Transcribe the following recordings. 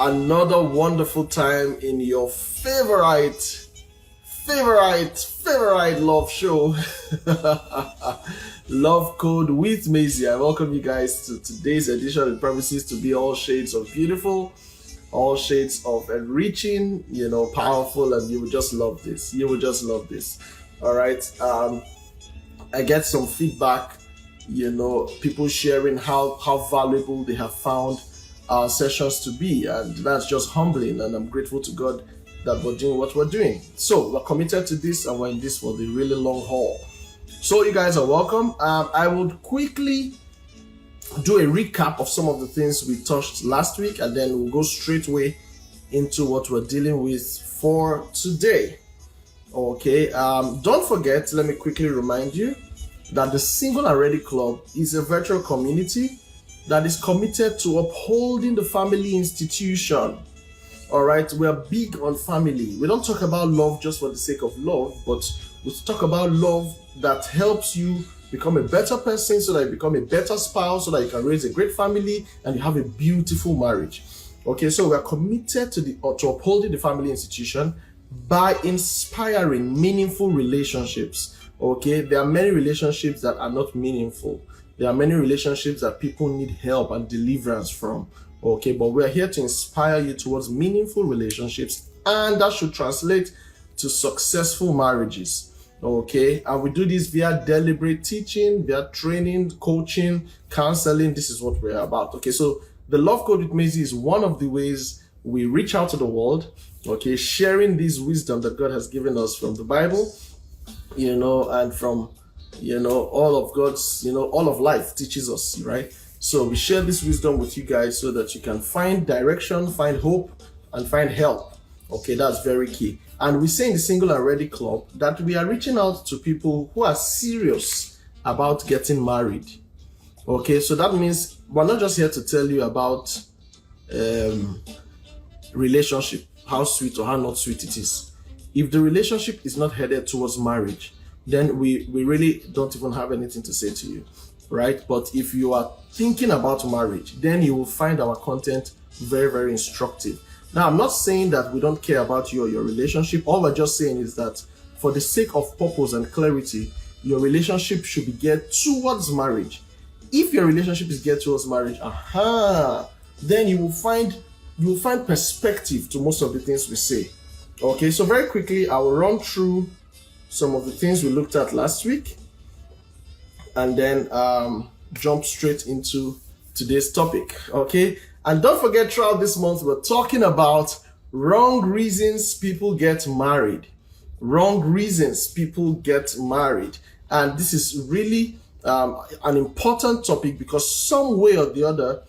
another wonderful time in your favorite love show, Love Code with Maisie. I welcome you guys to today's edition. It promises to be all shades of beautiful, all shades of enriching, powerful, and you will just love this. All right. I get some feedback, people sharing how valuable they have found our sessions to be, and that's just humbling, and I'm grateful to God that we're doing what we're doing. So we're committed to this, and we're in this for the really long haul. So you guys are welcome. I would quickly do a recap of some of the things we touched last week, and then we'll go straight away into what we're dealing with for today. Okay, don't forget, let me quickly remind you that the Single and Ready Club is a virtual community that is committed to upholding the family institution. All right, we're big on family. We don't talk about love just for the sake of love, but we talk about love that helps you become a better person, so that you become a better spouse, so that you can raise a great family and you have a beautiful marriage. Okay, so we're committed to upholding the family institution by inspiring meaningful relationships. Okay, there are many relationships that are not meaningful. There are many relationships that people need help and deliverance from. Okay, but we're here to inspire you towards meaningful relationships, and that should translate to successful marriages. Okay, and we do this via deliberate teaching, via training, coaching, counseling. This is what we're about. Okay, so the Love Code with Maisie is one of the ways we reach out to the world. Okay, sharing this wisdom that God has given us from the Bible, and from all of God's, all of life teaches us, right? So we share this wisdom with you guys so that you can find direction, find hope, and find help. Okay, that's very key. And we say in the Single and Ready Club that we are reaching out to people who are serious about getting married. Okay, so that means we're not just here to tell you about relationship, how sweet or how not sweet it is. If the relationship is not headed towards marriage, then we really don't even have anything to say to you, right? But if you are thinking about marriage, then you will find our content very, very instructive. Now, I'm not saying that we don't care about you or your relationship. All we're just saying is that for the sake of purpose and clarity, your relationship should be geared towards marriage. If your relationship is geared towards marriage, then you will find perspective to most of the things we say. Okay, so very quickly, I will run through some of the things we looked at last week, and then jump straight into today's topic. Okay, and don't forget, throughout this month, we're talking about wrong reasons people get married. And this is really an important topic, because some way or the other,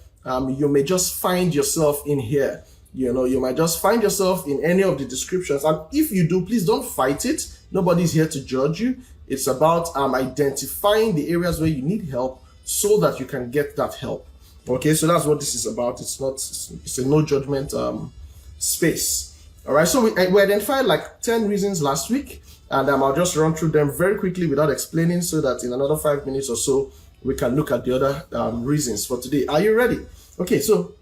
you may just find yourself in here. You might just find yourself in any of the descriptions. And if you do, please don't fight it. Nobody's here to judge you. It's about identifying the areas where you need help so that you can get that help. Okay, so that's what this is about. It's a no judgment space. All right, so we identified like 10 reasons last week, and I'll just run through them very quickly without explaining, so that in another 5 minutes or so, we can look at the other reasons for today. Are you ready? Okay, so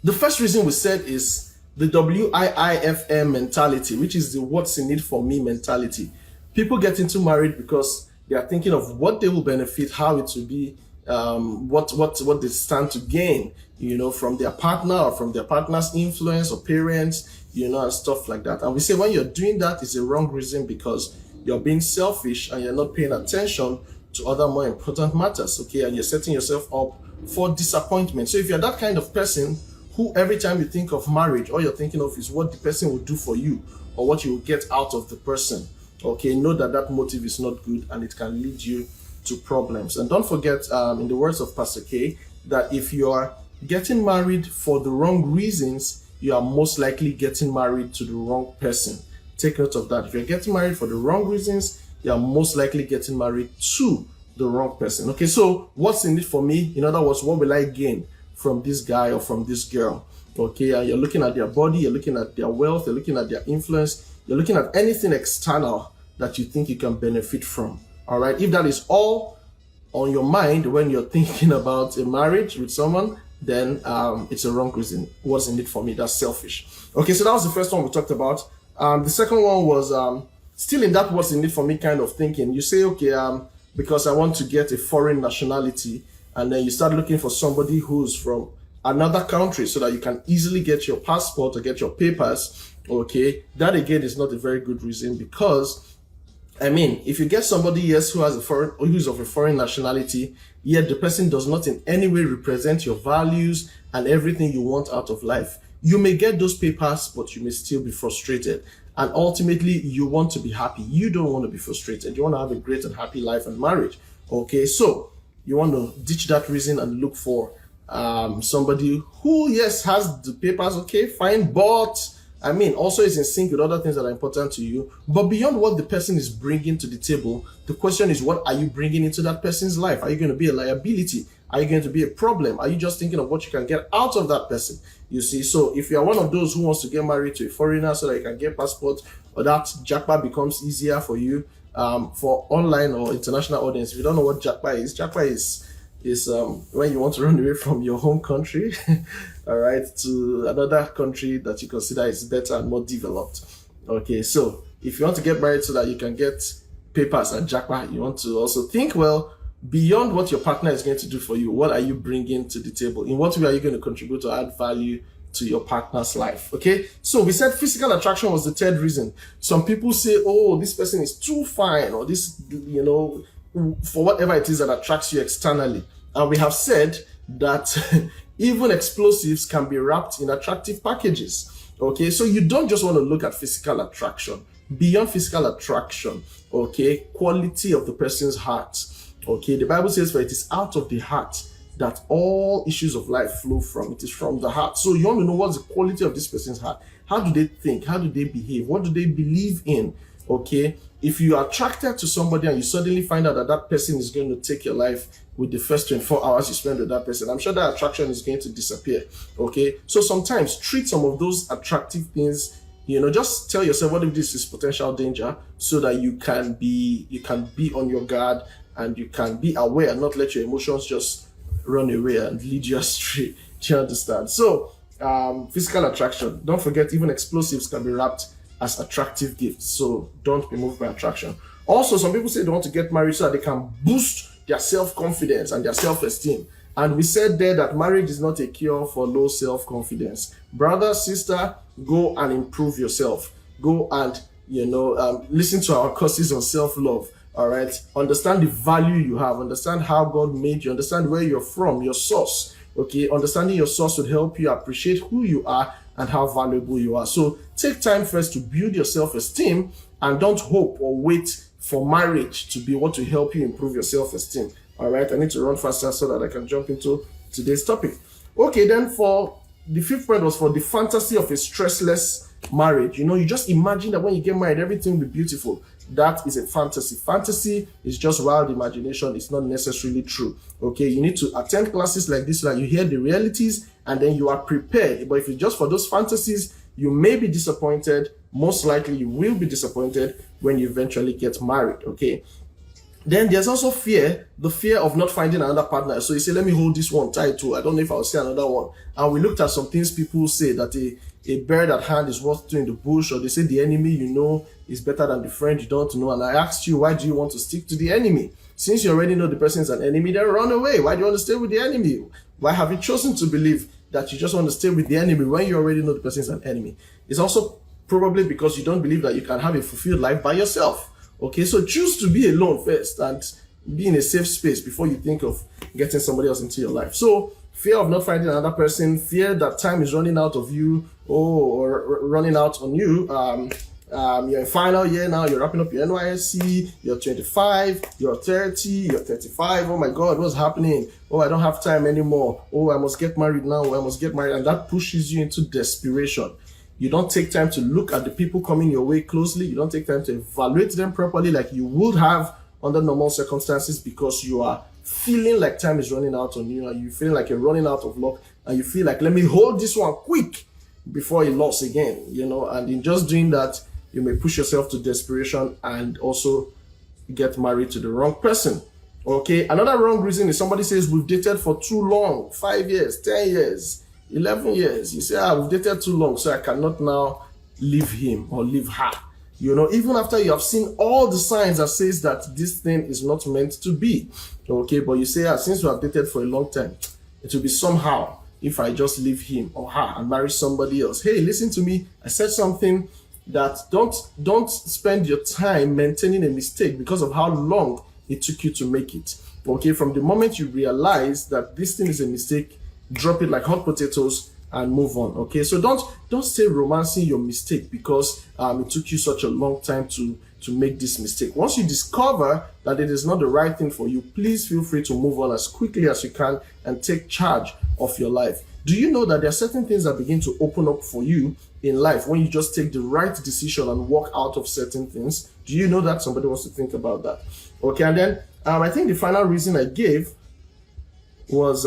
the first reason we said is the WIIFM mentality, which is the what's in it for me mentality. People get into marriage because they are thinking of what they will benefit, how it will be, what they stand to gain, from their partner or from their partner's influence or parents, and stuff like that. And we say when you're doing that, it's a wrong reason, because you're being selfish and you're not paying attention to other more important matters. Okay, and you're setting yourself up for disappointment. So if you're that kind of person who every time you think of marriage, all you're thinking of is what the person will do for you or what you will get out of the person, okay, know that motive is not good, and it can lead you to problems. And don't forget, in the words of Pastor K, that if you are getting married for the wrong reasons, you are most likely getting married to the wrong person. Take note of that. If you're getting married for the wrong reasons, you are most likely getting married to the wrong person. Okay, so what's in it for me? In other words, what will I gain from this guy or from this girl? Okay, and you're looking at their body, you're looking at their wealth, you're looking at their influence, you're looking at anything external that you think you can benefit from. All right, if that is all on your mind when you're thinking about a marriage with someone, then it's a wrong reason. What's in it for me? That's selfish. Okay, so that was the first one we talked about. The second one was still in that what's in it for me kind of thinking. You say, okay, because I want to get a foreign nationality, and then you start looking for somebody who's from another country so that you can easily get your passport or get your papers. Okay, that again is not a very good reason, because I mean, if you get somebody, yes, who's of a foreign nationality, yet the person does not in any way represent your values and everything you want out of life, you may get those papers, but you may still be frustrated. And ultimately, you want to be happy. You don't want to be frustrated. You want to have a great and happy life and marriage. Okay, so you want to ditch that reason and look for somebody who, yes, has the papers. Okay, fine, but I mean, also is in sync with other things that are important to you. But beyond what the person is bringing to the table, the question is, what are you bringing into that person's life? Are you going to be a liability? Are you going to be a problem? Are you just thinking of what you can get out of that person? You see, so if you are one of those who wants to get married to a foreigner so that you can get passport, or that jackpot becomes easier for you, for online or international audience, if you don't know what jackpot is when you want to run away from your home country, all right, to another country that you consider is better and more developed. Okay, so if you want to get married so that you can get papers and jackpot, you want to also think, well, beyond what your partner is going to do for you, what are you bringing to the table? In what way are you going to contribute to add value to your partner's life? Okay, so we said physical attraction was the third reason. Some people say, oh, this person is too fine, or this, you know, for whatever it is that attracts you externally. And we have said that even explosives can be wrapped in attractive packages. Okay, so you don't just want to look at physical attraction. Beyond physical attraction, okay, quality of the person's heart. Okay, the Bible says, for it is out of the heart that all issues of life flow from. It is from the heart. So you want to know what's the quality of this person's heart. How do they think? How do they behave? What do they believe in? Okay, if you are attracted to somebody and you suddenly find out that that person is going to take your life with the first 24 hours you spend with that person, I'm sure that attraction is going to disappear. Okay, so sometimes treat some of those attractive things, you know, just tell yourself, what if this is potential danger, so that you can be on your guard and you can be aware and not let your emotions just run away and lead you astray. Do you understand? So physical attraction, don't forget, even explosives can be wrapped as attractive gifts. So don't be moved by attraction. Also, some people say they want to get married so that they can boost their self-confidence and their self-esteem. And we said there that marriage is not a cure for low self-confidence. Brother, sister, go and improve yourself. Go and, listen to our courses on self-love. All right. Understand the value you have. Understand how God made you. Understand where you're from, your source. Okay. Understanding your source would help you appreciate who you are and how valuable you are. So take time first to build your self-esteem, and don't hope or wait for marriage to be what will help you improve your self-esteem. All right. I need to run faster so that I can jump into today's topic. Okay. Then for the fifth point was for the fantasy of a stressless marriage. You just imagine that when you get married, everything will be beautiful. That is a fantasy. Fantasy is just wild imagination. It's not necessarily true. Okay, you need to attend classes like this so that you hear the realities and then you are prepared. But if it's just for those fantasies, you may be disappointed. Most likely you will be disappointed when you eventually get married. Okay. Then there's also fear, the fear of not finding another partner. So you say, let me hold this one tight too. I don't know if I'll say another one. And we looked at some things people say, that a bird at hand is worth two in the bush, or they say the enemy is better than the friend you don't know. And I asked you, why do you want to stick to the enemy? Since you already know the person is an enemy, then run away. Why do you want to stay with the enemy? Why have you chosen to believe that you just want to stay with the enemy when you already know the person is an enemy? It's also probably because you don't believe that you can have a fulfilled life by yourself. Okay, so choose to be alone first and be in a safe space before you think of getting somebody else into your life. So fear of not finding another person, fear that time is running out of you, or running out on you. You're in final year now, you're wrapping up your NYSC, you're 25, you're 30, you're 35. Oh my God, what's happening? Oh, I don't have time anymore. Oh, I must get married now. I must get married. And that pushes you into desperation. You don't take time to look at the people coming your way closely. You don't take time to evaluate them properly like you would have under normal circumstances, because you are feeling like time is running out on you, and you feeling like you're running out of luck, and you feel like, let me hold this one quick before it lost again, and in just doing that, you may push yourself to desperation and also get married to the wrong person. Okay, another wrong reason is somebody says we've dated for too long, 5 years, 10 years, 11 years. You say, we've dated too long, so I cannot now leave him or leave her. You know, even after you have seen all the signs that says that this thing is not meant to be. Okay, but you say, since we have dated for a long time, it will be somehow if I just leave him or her and marry somebody else. Hey, listen to me. I said something that don't spend your time maintaining a mistake because of how long it took you to make it. Okay, from the moment you realize that this thing is a mistake, drop it like hot potatoes and move on. Okay, so don't stay romancing your mistake because it took you such a long time to make this mistake. Once you discover that it is not the right thing for you, please feel free to move on as quickly as you can and take charge of your life. Do you know that there are certain things that begin to open up for you in life when you just take the right decision and walk out of certain things? Do you know that? Somebody wants to think about that. Okay, and then I think the final reason I gave was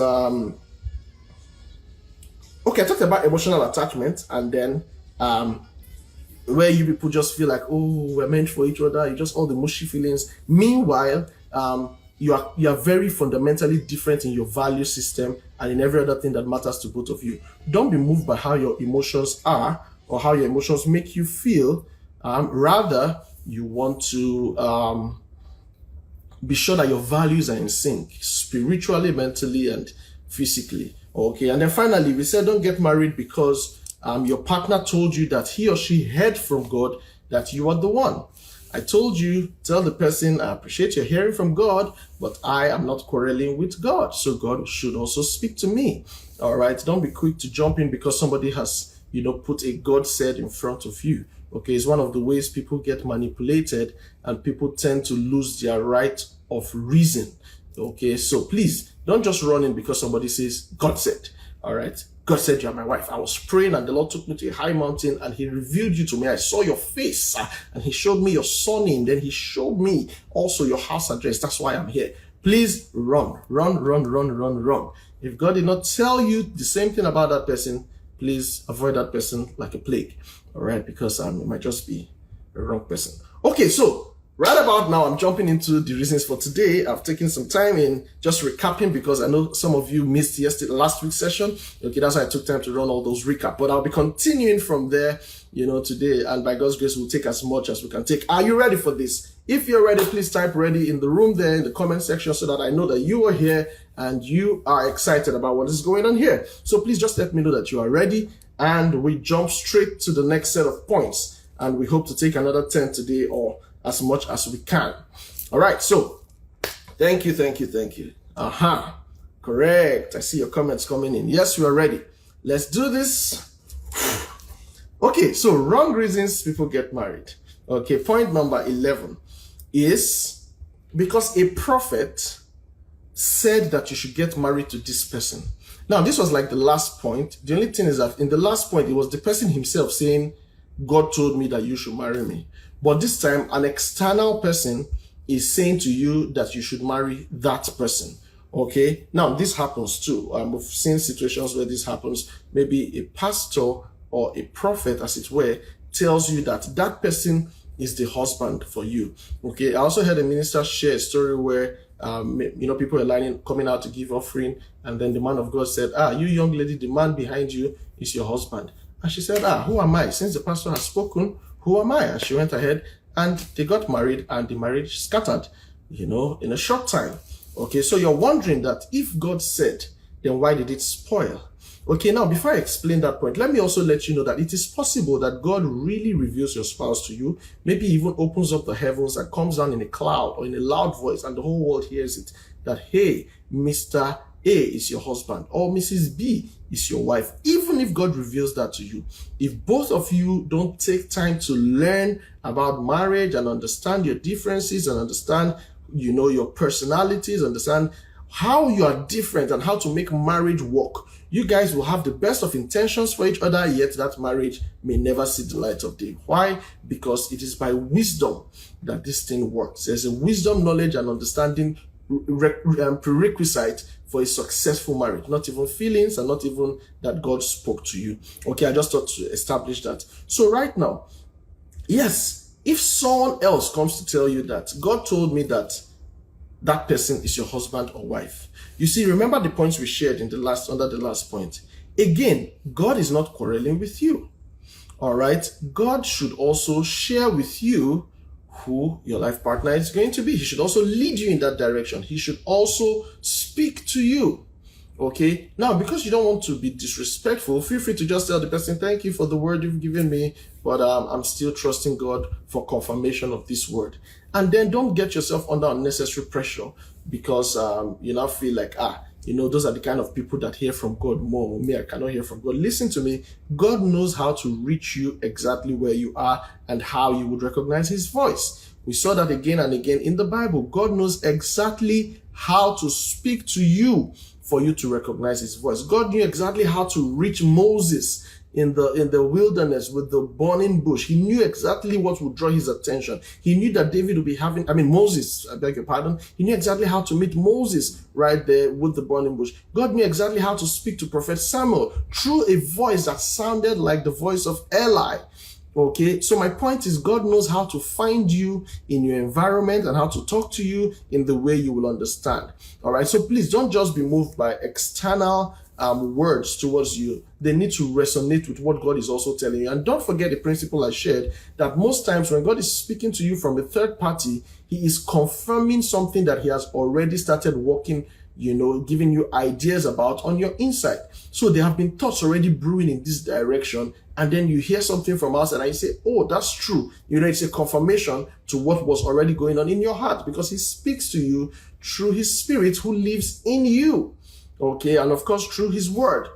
okay, I talked about emotional attachment, and then where you people just feel like, oh, we're meant for each other, you just all the mushy feelings. Meanwhile, you are very fundamentally different in your value system and in every other thing that matters to both of you. Don't be moved by how your emotions are or how your emotions make you feel. Rather, you want to be sure that your values are in sync, spiritually, mentally, and physically. Okay, and then finally, we said don't get married because your partner told you that he or she heard from God that you are the one. I told you, tell the person, I appreciate your hearing from God, but I am not quarreling with God, so God should also speak to me. All right, don't be quick to jump in because somebody has, put a God said in front of you. Okay, it's one of the ways people get manipulated and people tend to lose their right of reason. Okay, so please don't just run in because somebody says, God said. All right, God said you are my wife. I was praying and the Lord took me to a high mountain and he revealed you to me. I saw your face and he showed me your surname. Then he showed me also your house address. That's why I'm here. Please run. If God did not tell you the same thing about that person, please avoid that person like a plague. All right, because it might just be a wrong person. Okay, so right about now, I'm jumping into the reasons for today. I've taken some time in just recapping because I know some of you missed last week's session. Okay, that's why I took time to run all those recap. But I'll be continuing from there, today. And by God's grace, we'll take as much as we can take. Are you ready for this? If you're ready, please type ready in the room there in the comment section so that I know that you are here and you are excited about what is going on here. So please just let me know that you are ready and we jump straight to the next set of points. And we hope to take another 10 today or as much as we can. All right, so thank you. Correct. I see your comments coming in. Yes, we are ready. Let's do this. Okay, so wrong reasons people get married. Okay, point number 11 is because a prophet said that you should get married to this person. Now, this was like the last point. The only thing is that in the last point, it was the person himself saying, God told me that you should marry me. But this time, an external person is saying to you that you should marry that person. Okay? Now, this happens too. We've seen situations where this happens. Maybe a pastor or a prophet, as it were, tells you that that person is the husband for you. Okay? I also heard a minister share a story where, people are coming out to give offering, and then the man of God said, you young lady, the man behind you is your husband. And she said, who am I? Since the pastor has spoken, who am I? And she went ahead and they got married and the marriage scattered, in a short time. Okay, so you're wondering that if God said, then why did it spoil? Okay, now before I explain that point, let me also let you know that it is possible that God really reveals your spouse to you, maybe even opens up the heavens and comes down in a cloud or in a loud voice and the whole world hears it, that, hey, Mr. A is your husband or Mrs. B is your wife. Even if God reveals that to you, if both of you don't take time to learn about marriage and understand your differences and understand, your personalities, understand how you are different and how to make marriage work, you guys will have the best of intentions for each other, yet that marriage may never see the light of day. Why? Because it is by wisdom that this thing works. There's a wisdom, knowledge, and understanding prerequisite for a successful marriage, not even feelings and not even that God spoke to you. Okay, I just thought to establish that. So right now, yes, if someone else comes to tell you that God told me that that person is your husband or wife. You see, remember the points we shared under the last point. Again, God is not quarreling with you. All right. God should also share with you who your life partner is going to be. He should also lead you in that direction. He should also speak to you. Okay. Now, because you don't want to be disrespectful, feel free to just tell the person, thank you for the word you've given me, but I'm still trusting God for confirmation of this word. And then don't get yourself under unnecessary pressure because you now feel like, those are the kind of people that hear from God more. Me, I cannot hear from God. Listen to me. God knows how to reach you exactly where you are and how you would recognize his voice. We saw that again and again in the Bible. God knows exactly how to speak to you for you to recognize his voice. God knew exactly how to reach Moses in the wilderness with the burning bush. He knew exactly what would draw his attention. He knew that David would be Moses, I beg your pardon. He knew exactly how to meet Moses right there with the burning bush. God knew exactly how to speak to Prophet Samuel through a voice that sounded like the voice of Eli. Okay, so my point is God knows how to find you in your environment and how to talk to you in the way you will understand. All right, so please don't just be moved by external words towards you. They need to resonate with what God is also telling you. And don't forget the principle I shared, that most times when God is speaking to you from a third party, he is confirming something that he has already started working, giving you ideas about on your inside. So there have been thoughts already brewing in this direction, and then you hear something from us and I say, oh, that's true. It's a confirmation to what was already going on in your heart, because he speaks to you through his spirit who lives in you. Okay, and of course through his word.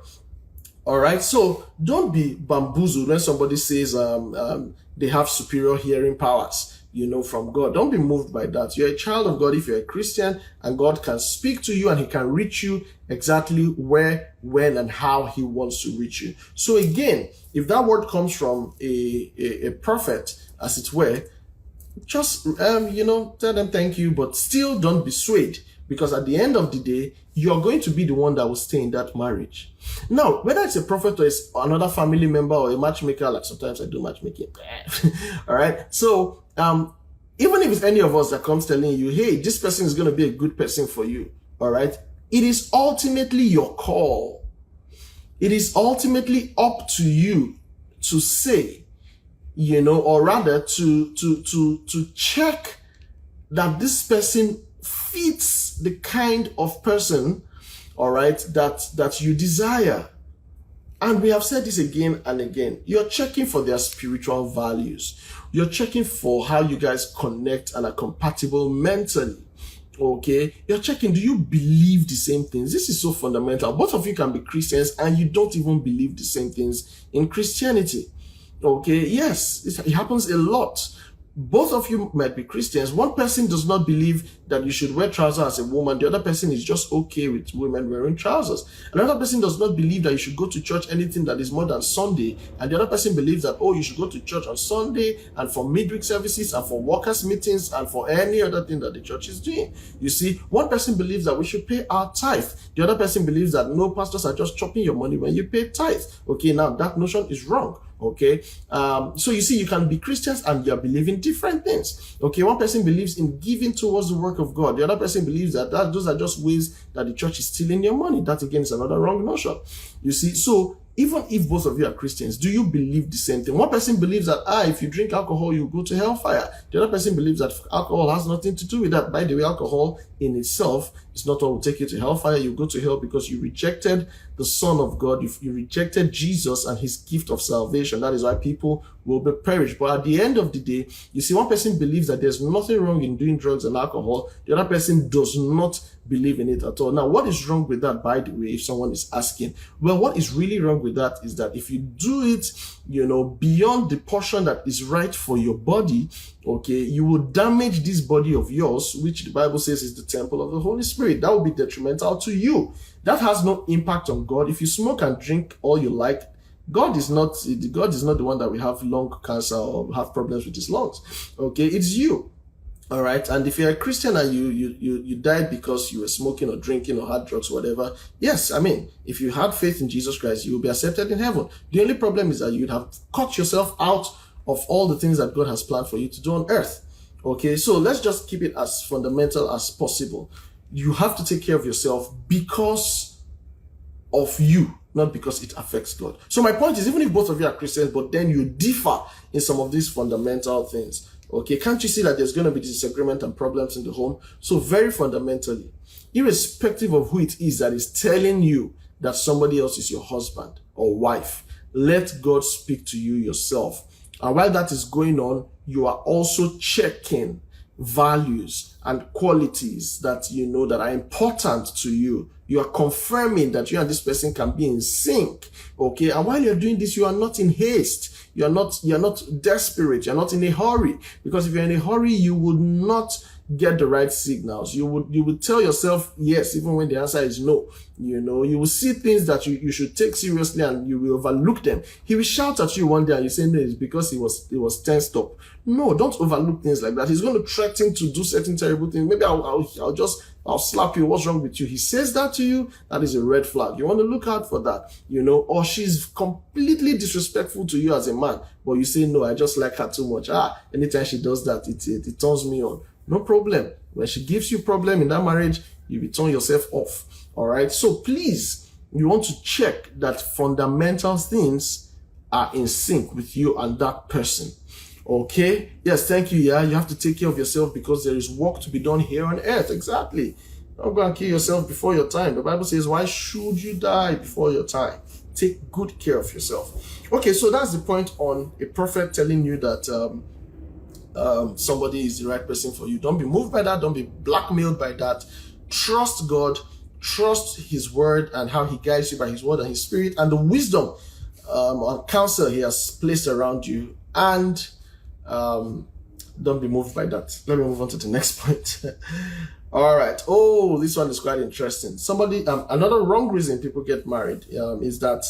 All right, so don't be bamboozled when somebody says they have superior hearing powers, from God. Don't be moved by that. You're a child of God if you're a Christian, and God can speak to you and he can reach you exactly where, when, and how he wants to reach you. So again, if that word comes from a prophet, as it were, just, tell them thank you, but still don't be swayed. Because at the end of the day, you're going to be the one that will stay in that marriage. Now, whether it's a prophet or it's another family member or a matchmaker, like sometimes I do matchmaking. All right. So, even if it's any of us that comes telling you, hey, this person is going to be a good person for you. All right. It is ultimately your call. It is ultimately up to you to say, or rather to check that this person fits the kind of person, all right, that you desire. And we have said this again and again. You're checking for their spiritual values. You're checking for how you guys connect and are compatible mentally. Okay? You're checking, do you believe the same things? This is so fundamental. Both of you can be Christians and you don't even believe the same things in Christianity. Okay? Yes, it happens a lot. Both of you might be Christians. One person does not believe that you should wear trousers as a woman. The other person is just okay with women wearing trousers. Another person does not believe that you should go to church anything that is more than Sunday. And the other person believes that, you should go to church on Sunday and for midweek services and for workers' meetings and for any other thing that the church is doing. You see, one person believes that we should pay our tithe. The other person believes that no, pastors are just chopping your money when you pay tithe. Okay, now that notion is wrong. Okay, so you see, you can be Christians and you're believing different things. Okay, one person believes in giving towards the work of God. The other person believes that those are just ways that the church is stealing your money. That again is another wrong notion. You see, so even if both of you are Christians, do you believe the same thing? One person believes that, if you drink alcohol, you go to hellfire. The other person believes that alcohol has nothing to do with that. By the way, alcohol in itself is not what will take you to hellfire. You go to hell because you rejected the Son of God. You rejected Jesus and his gift of salvation. That is why people will be perished. But at the end of the day, you see, one person believes that there's nothing wrong in doing drugs and alcohol. The other person does not believe in it at all. Now, what is wrong with that, by the way, if someone is asking? Well, what is really wrong with that is that if you do it, beyond the portion that is right for your body, okay, you will damage this body of yours, which the Bible says is the temple of the Holy Spirit. That will be detrimental to you. That has no impact on God. If you smoke and drink all you like, God is not the one that will have lung cancer or have problems with his lungs. Okay, it's you. All right. And if you're a Christian and you died because you were smoking or drinking or had drugs or whatever, yes, if you had faith in Jesus Christ, you will be accepted in heaven. The only problem is that you'd have cut yourself out of all the things that God has planned for you to do on earth. Okay, so let's just keep it as fundamental as possible. You have to take care of yourself because of you, not because it affects God. So my point is, even if both of you are Christians, but then you differ in some of these fundamental things, okay, can't you see that there's going to be disagreement and problems in the home? So very fundamentally, irrespective of who it is that is telling you that somebody else is your husband or wife, let God speak to you yourself. And while that is going on, you are also checking values and qualities that you know that are important to you. You are confirming that you and this person can be in sync. Okay. And while you're doing this, you are not in haste. You're not desperate. You're not in a hurry. Because if you're in a hurry, you would not get the right signals. You would tell yourself yes, even when the answer is no. You know, you will see things that you should take seriously and you will overlook them. He will shout at you one day and you say no, it's because he was tensed up. No, don't overlook things like that. He's going to threaten to do certain terrible things. Maybe I'll slap you. What's wrong with you? He says that to you. That is a red flag. You want to look out for that, you know, or she's completely disrespectful to you as a man, but you say, no, I just like her too much. Anytime she does that, it turns me on. No problem. When she gives you problem in that marriage, you will turn yourself off. All right. So please, you want to check that fundamental things are in sync with you and that person. Okay. Yes. Thank you. Yeah. You have to take care of yourself because there is work to be done here on earth. Exactly. Don't go and kill yourself before your time. The Bible says, why should you die before your time? Take good care of yourself. Okay. So that's the point on a prophet telling you that, somebody is the right person for you. Don't be moved by that. Don't be blackmailed by that. Trust God, trust his word and how he guides you by his word and his spirit and the wisdom and counsel he has placed around you, and don't be moved by that. Let me move on to the next point. All right. Oh, this one is quite interesting. Another wrong reason people get married is that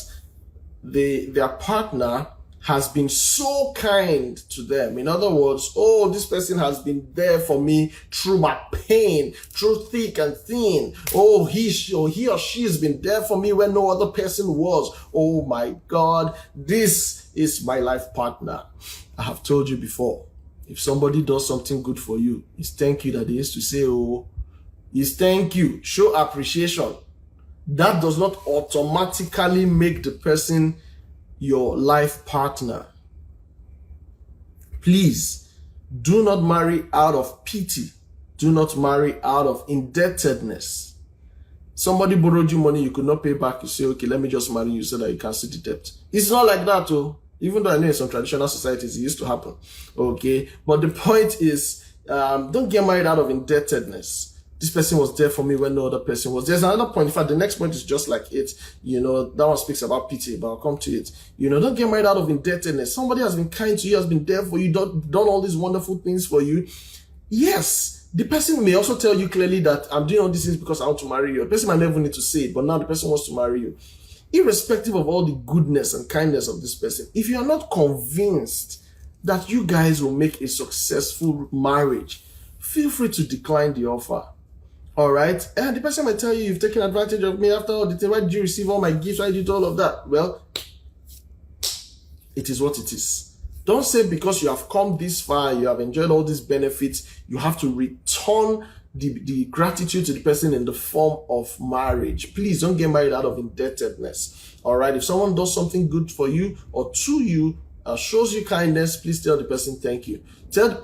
their partner has been so kind to them. In other words, this person has been there for me through my pain, through thick and thin. He or she has been there for me when no other person was. Oh my God, this is my life partner. I have told you before, if somebody does something good for you, it's thank you that they used to say, it's thank you. Show appreciation. That does not automatically make the person your life partner. Please do not marry out of pity. Do not marry out of indebtedness. Somebody borrowed you money you could not pay back. You say, okay, let me just marry you so that you can see the debt. It's not like that, even though I know in some traditional societies it used to happen. Okay, but the point is, don't get married out of indebtedness. This person was there for me when no other person was. There's another point. In fact, the next point is just like it. You know, that one speaks about pity, but I'll come to it. You know, don't get married out of indebtedness. Somebody has been kind to you, has been there for you, done all these wonderful things for you. Yes, the person may also tell you clearly that I'm doing all these things because I want to marry you. The person might never need to say it, but now the person wants to marry you. Irrespective of all the goodness and kindness of this person, if you are not convinced that you guys will make a successful marriage, feel free to decline the offer. All right. And the person might tell you, you've taken advantage of me after all the thing. Why did you receive all my gifts? Why did you do all of that? Well, it is what it is. Don't say because you have come this far, you have enjoyed all these benefits, you have to return the gratitude to the person in the form of marriage. Please don't get married out of indebtedness. All right. If someone does something good for you or to you, shows you kindness, please tell the person thank you.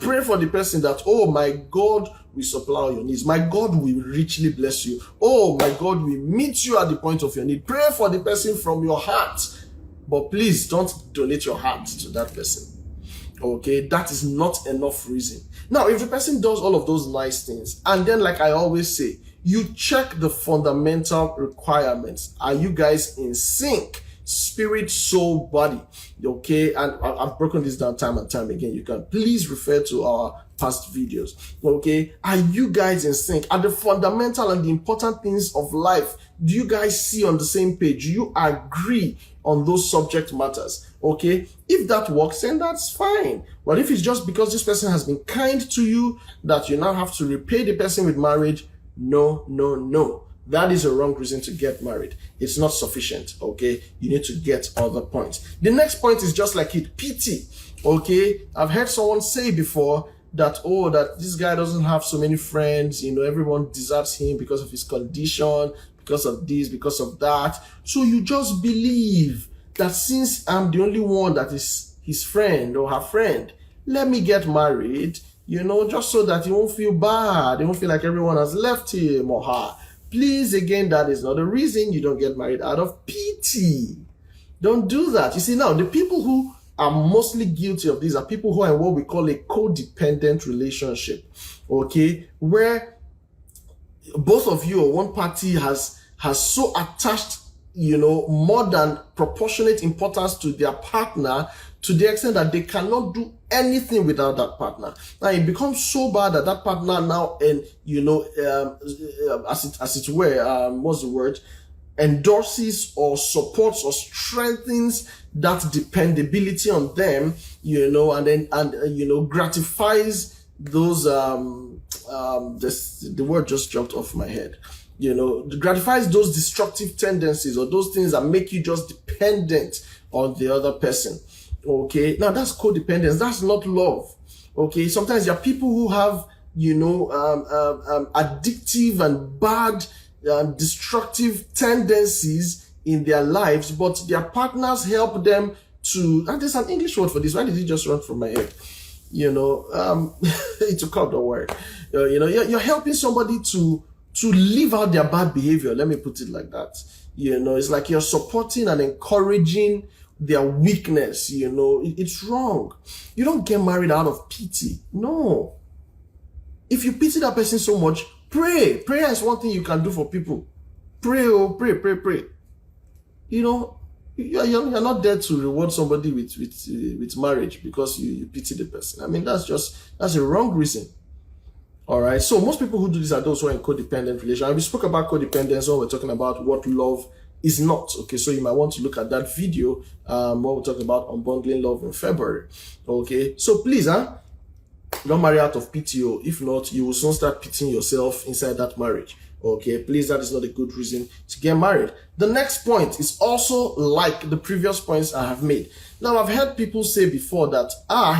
Pray for the person that, oh my God, we supply all your needs. My God will richly bless you. Oh my God, we meet you at the point of your need. Pray for the person from your heart, but please don't donate your heart to that person. Okay, that is not enough reason. Now, if the person does all of those nice things, and then like I always say, you check the fundamental requirements. Are you guys in sync? Spirit, soul, body. Okay, and I've broken this down time and time again. You can please refer to our past videos. Okay, are you guys in sync? Are the fundamental and the important things of life, do you guys see on the same page? Do you agree on those subject matters? Okay, if that works, then that's fine. But if it's just because this person has been kind to you that you now have to repay the person with marriage, no. That is a wrong reason to get married. It's not sufficient, okay? You need to get other points. The next point is just like it, pity, okay? I've heard someone say before that, oh, that this guy doesn't have so many friends, everyone deserts him because of his condition, because of this, because of that. So you just believe that since I'm the only one that is his friend or her friend, let me get married, just so that he won't feel bad. He won't feel like everyone has left him or her. Please, again, that is not the reason you don't get married out of pity. Don't do that. You see, now, the people who are mostly guilty of this are people who are in what we call a codependent relationship, okay, where both of you or one party has so attached, more than proportionate importance to their partner, to the extent that they cannot do anything without that partner. Now it becomes so bad that that partner now, and as it were, what's the word? Endorses or supports or strengthens that dependability on them, and gratifies those the word just jumped off my head. Gratifies those destructive tendencies or those things that make you just dependent on the other person. Okay, now that's codependence. That's not love. Okay, sometimes there are people who have, addictive and bad, destructive tendencies in their lives, but their partners help them to. And there's an English word for this. Why did it just run from my head? It took out the word. You're helping somebody to live out their bad behavior. Let me put it like that. It's like you're supporting and encouraging their weakness. It's wrong. You don't get married out of pity. No. If you pity that person so much, pray. Prayer is one thing you can do for people. Pray, pray. You're not there to reward somebody with marriage because you pity the person. I mean, that's a wrong reason. All right. So most people who do this are those who are in codependent relation. And we spoke about codependence when we're talking about what love is not. Okay. So you might want to look at that video, what we're talking about unbundling love in February. Okay. So please, don't marry out of pity. If not, you will soon start pitying yourself inside that marriage. Okay, please, that is not a good reason to get married. The next point is also like the previous points I have made. Now, I've heard people say before that,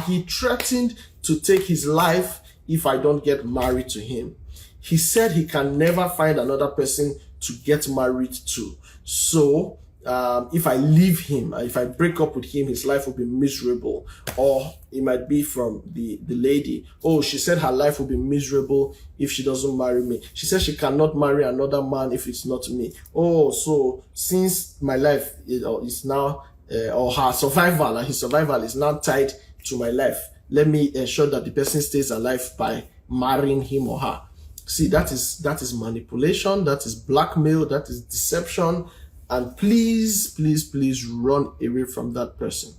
he threatened to take his life if I don't get married to him. He said he can never find another person to get married to. So, if I leave him, if I break up with him, his life will be miserable. Or it might be from the lady. Oh, she said her life will be miserable if she doesn't marry me. She said she cannot marry another man if it's not me. Oh, so since my life is now, or her survival and his survival is now tied to my life, let me ensure that the person stays alive by marrying him or her. See, that is manipulation, that is blackmail, that is deception. And please run away from that person.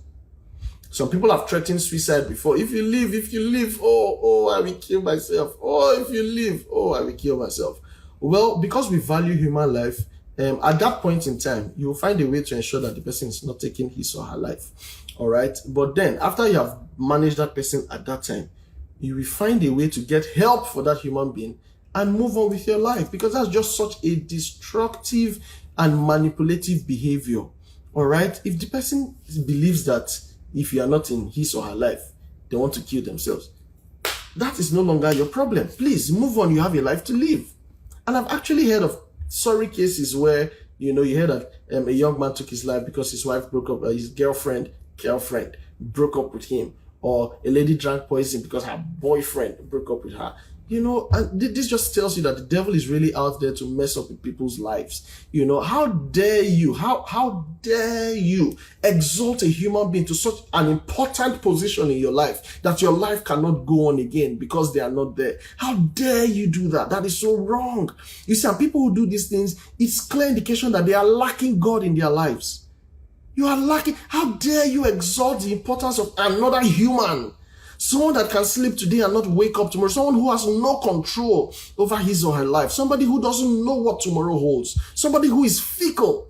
Some people have threatened suicide before. If you leave, oh, I will kill myself. Oh, if you leave, oh, I will kill myself. Well, because we value human life, at that point in time, you will find a way to ensure that the person is not taking his or her life. All right. But then after you have managed that person at that time, you will find a way to get help for that human being and move on with your life, because that's just such a destructive and manipulative behavior. All right. If the person believes that if you are not in his or her life, they want to kill themselves, that is no longer your problem. Please move on. You have a life to live. And I've actually heard of sorry cases where, you heard that a young man took his life because his wife broke up, his girlfriend broke up with him, or a lady drank poison because her boyfriend broke up with her. And this just tells you that the devil is really out there to mess up with people's lives. How dare you, how dare you exalt a human being to such an important position in your life that your life cannot go on again because they are not there? How dare you do that? That is so wrong. You see, and people who do these things, it's clear indication that they are lacking God in their lives. You are lacking. How dare you exalt the importance of another human? Someone that can sleep today and not wake up tomorrow. Someone who has no control over his or her life. Somebody who doesn't know what tomorrow holds. Somebody who is fickle.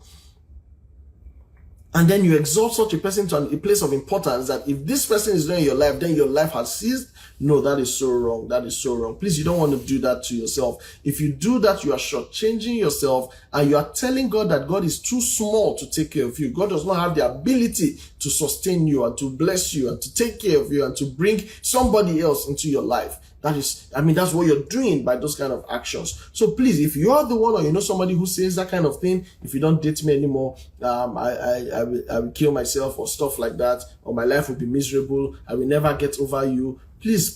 And then you exalt such a person to a place of importance that if this person is not in your life, then your life has ceased. No, that is so wrong. That is so wrong. Please, you don't want to do that to yourself. If you do that, you are shortchanging yourself, and you are telling God that God is too small to take care of you. God does not have the ability to sustain you and to bless you and to take care of you and to bring somebody else into your life. That's what you're doing by those kind of actions. So please, if you are the one, or you know somebody who says that kind of thing, if you don't date me anymore, I will kill myself, or stuff like that, or my life will be miserable, I will never get over you. Please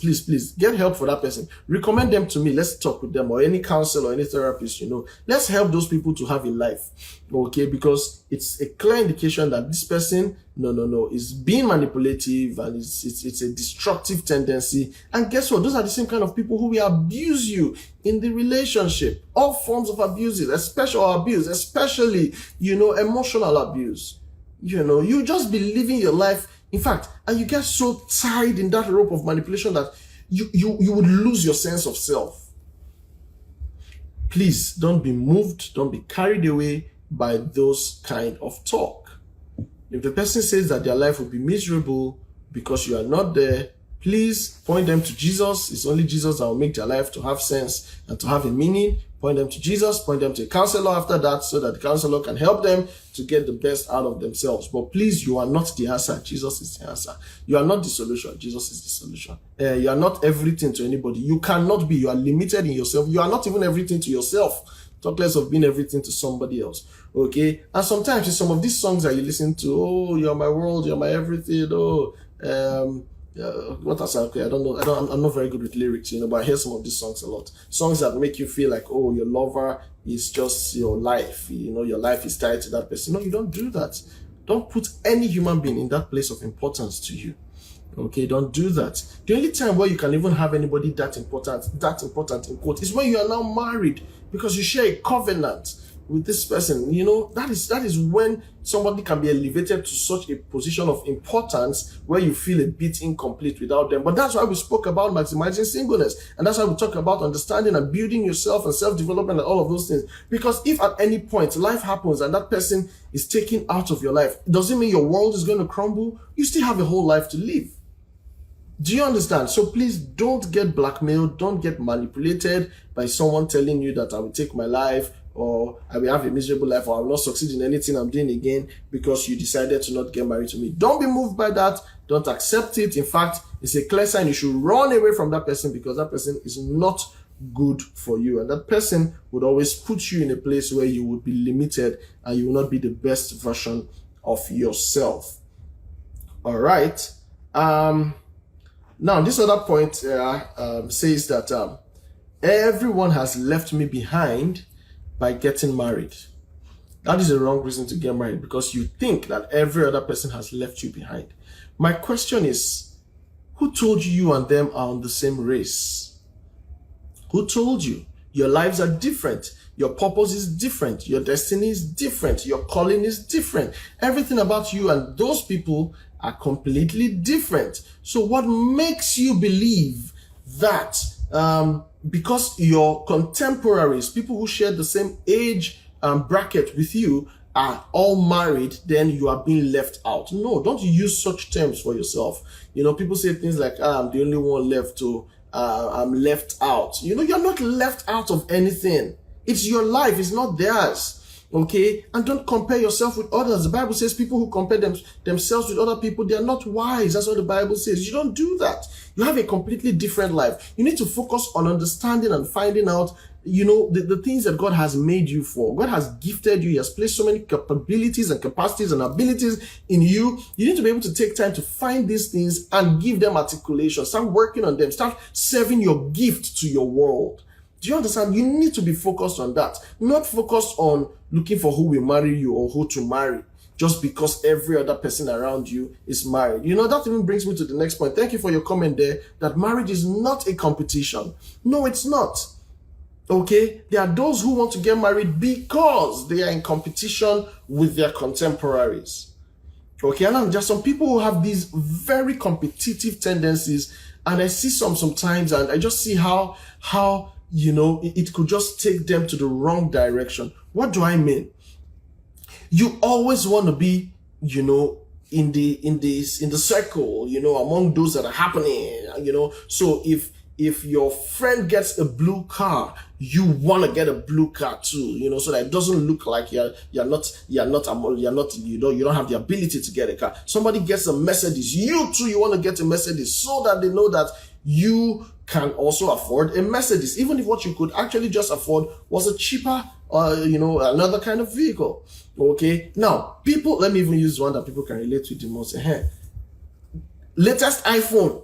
get help for that person. Recommend them to me. Let's talk with them, or any counselor or any therapist, Let's help those people to have a life. Okay, because it's a clear indication that this person, is being manipulative, and it's a destructive tendency. And guess what? Those are the same kind of people who will abuse you in the relationship. All forms of abuses, especially, emotional abuse. You just be living your life. In fact, and you get so tied in that rope of manipulation that you would lose your sense of self. Please don't be moved, don't be carried away by those kind of talk. If the person says that their life will be miserable because you are not there, please point them to Jesus. It's only Jesus that will make their life to have sense and to have a meaning. Point them to Jesus, point them to a counselor after that, so that the counselor can help them to get the best out of themselves. But please, you are not the answer. Jesus is the answer. You are not the solution. Jesus is the solution. You are not everything to anybody. You cannot be. You are limited in yourself. You are not even everything to yourself. Talk less of being everything to somebody else. Okay? And sometimes in some of these songs that you listen to, oh, you're my world, you're my everything, what else? Okay, I don't know. I'm not very good with lyrics, but I hear some of these songs a lot. Songs that make you feel like, oh, your lover is just your life. Your life is tied to that person. No, you don't do that. Don't put any human being in that place of importance to you. Okay, don't do that. The only time where you can even have anybody that important in quote, is when you are now married, because you share a covenant with this person. That is when somebody can be elevated to such a position of importance where you feel a bit incomplete without them. But that's why we spoke about maximizing singleness, and that's why we talk about understanding and building yourself and self-development and all of those things. Because if at any point life happens and that person is taken out of your life, it doesn't mean your world is going to crumble. You still have a whole life to live. Do you understand? So please don't get blackmailed, don't get manipulated by someone telling you that I will take my life, or I will have a miserable life, or I will not succeed in anything I'm doing again because you decided to not get married to me. Don't be moved by that. Don't accept it. In fact, it's a clear sign you should run away from that person, because that person is not good for you. And that person would always put you in a place where you would be limited and you will not be the best version of yourself. All right. Now, this other point says that everyone has left me behind by getting married. That is a wrong reason to get married, because you think that every other person has left you behind. My question is, who told you you and them are on the same race? Who told you? Your lives are different. Your purpose is different. Your destiny is different. Your calling is different. Everything about you and those people are completely different. So what makes you believe that because your contemporaries, people who share the same age bracket with you, are all married, then you are being left out? No, don't use such terms for yourself. People say things like, I'm the only one left, to I'm left out. You're not left out of anything. It's your life, it's not theirs. Okay? And don't compare yourself with others. The Bible says people who compare themselves with other people, they are not wise. That's what the Bible says. You don't do that. You have a completely different life. You need to focus on understanding and finding out, the things that God has made you for. God has gifted you. He has placed so many capabilities and capacities and abilities in you. You need to be able to take time to find these things and give them articulation. Start working on them. Start serving your gift to your world. Do you understand? You need to be focused on that. Not focused on looking for who will marry you or who to marry, just because every other person around you is married. That even brings me to the next point. Thank you for your comment there, that marriage is not a competition. No, it's not. Okay? There are those who want to get married because they are in competition with their contemporaries. Okay? And there's some people who have these very competitive tendencies, and I see sometimes, and I just see how it could just take them to the wrong direction. What do I mean? You always want to be in the circle, among those that are happening, So if your friend gets a blue car, you want to get a blue car too, so that it doesn't look like you don't have the ability to get a car. Somebody gets a Mercedes, you too, you want to get a Mercedes, so that they know that you can also afford a Mercedes, even if what you could actually just afford was a cheaper, another kind of vehicle. Okay. Now, let me even use one that people can relate to the most. Latest iPhone.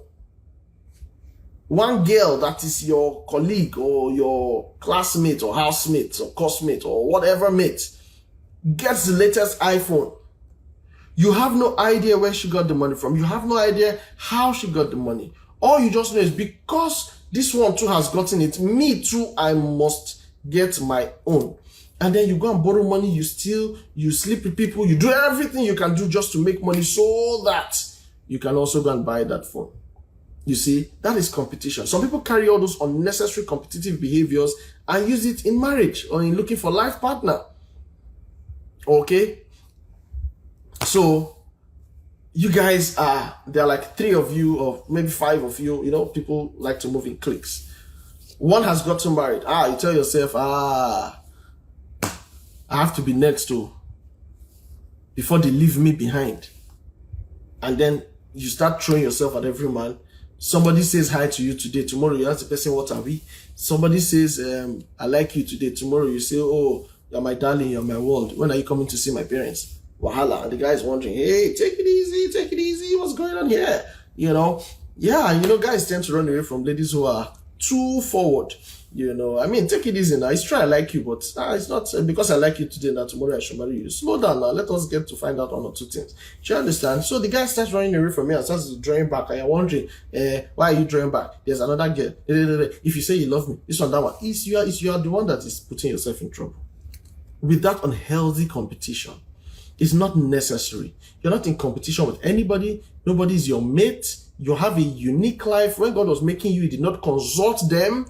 One girl that is your colleague or your classmate or housemate or coursemate or whatever mate gets the latest iPhone. You have no idea where she got the money from. You have no idea how she got the money. All you just know is because this one too has gotten it, me too, I must get my own. And then you go and borrow money, you steal, you sleep with people, you do everything you can do just to make money so that you can also go and buy that phone. You see, that is competition. Some people carry all those unnecessary competitive behaviors and use it in marriage or in looking for life partner. Okay? So, you guys there are like 3 of you or maybe 5 of you, people like to move in cliques. One has gotten married. You tell yourself, I have to be next to before they leave me behind. And then you start throwing yourself at every man. Somebody says hi to you today. Tomorrow you ask the person, what are we? Somebody says, I like you today. Tomorrow you say, oh, you're my darling, you're my world. When are you coming to see my parents? Wahala. And the guy is wondering, hey, take it easy. What's going on here? Guys tend to run away from ladies who are too forward. Take it easy now. It's true I like you, but it's not because I like you today that tomorrow I should marry you. Slow down now. Let us get to find out 1 or 2 things. Do you understand? So the guy starts running away from me and starts drawing back. And you're wondering, why are you drawing back? There's another girl. If you say you love me, this one, that one. You are the one that is putting yourself in trouble. With that unhealthy competition, it's not necessary. You're not in competition with anybody. Nobody is your mate. You have a unique life. When God was making you, He did not consult them.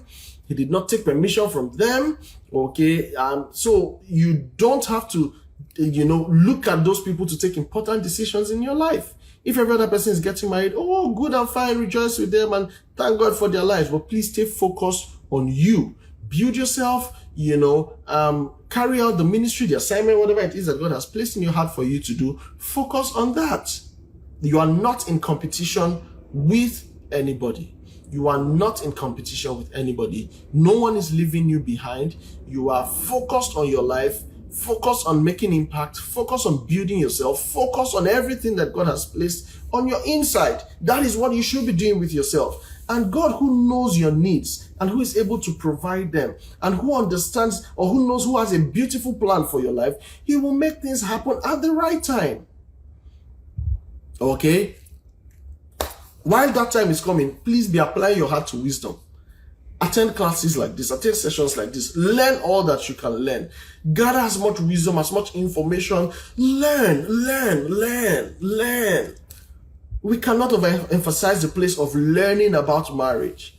He did not take permission from them. Okay. So you don't have to, look at those people to take important decisions in your life. If every other person is getting married, oh, good and fine, rejoice with them and thank God for their lives. But please stay focused on you. Build yourself, carry out the ministry, the assignment, whatever it is that God has placed in your heart for you to do. Focus on that. You are not in competition with anybody. You are not in competition with anybody. No one is leaving you behind. You are focused on your life, focused on making impact, focused on building yourself, focused on everything that God has placed on your inside. That is what you should be doing with yourself. And God, who knows your needs and who is able to provide them and who understands or who knows who has a beautiful plan for your life, He will make things happen at the right time. Okay? While that time is coming, please be applying your heart to wisdom. Attend classes like this, attend sessions like this. Learn all that you can learn. Gather as much wisdom, as much information. Learn. We cannot overemphasize the place of learning about marriage.